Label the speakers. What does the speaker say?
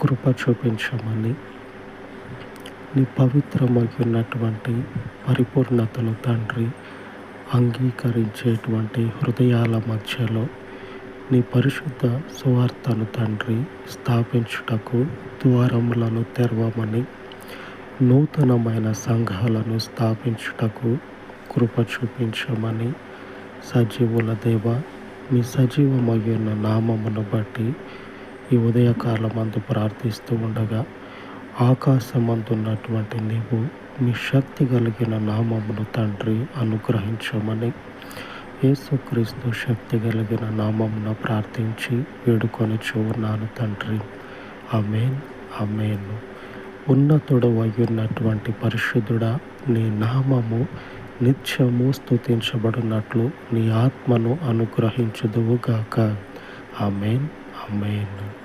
Speaker 1: కృప చూపించమని, నీ పవిత్రమైనటువంటి పరిపూర్ణతను తండ్రి అంగీకరించేటువంటి హృదయాల మధ్యలో నీ పరిశుద్ధ సువార్తను తండ్రి స్థాపించుటకు ద్వారములను తెరవమని, నూతనమైన సంఘాలను స్థాపించుటకు కృప చూపించమని, సజీవుల దేవ మీ సజీవమయ్యున్న నామమును బట్టి ఈ ఉదయకాలమందు ప్రార్థిస్తూ ఉండగా, ఆకాశమందున్నటువంటి నీవు మీ శక్తి కలిగిన నామమును తండ్రి అనుగ్రహించమని, యేసుక్రీస్తు శక్తి కలిగిన నామమున ప్రార్థించి వేడుకొనుచు ఉన్నాను తండ్రి. ఆమేన్, ఆమేన్. ఉన్నతుడు అయ్యున్నటువంటి పరిశుద్ధుడా, నీ నామము నిత్యము స్తుతించబడినట్లు నీ ఆత్మను అనుగ్రహించుదువుగాక. ఆమేన్, ఆమేన్.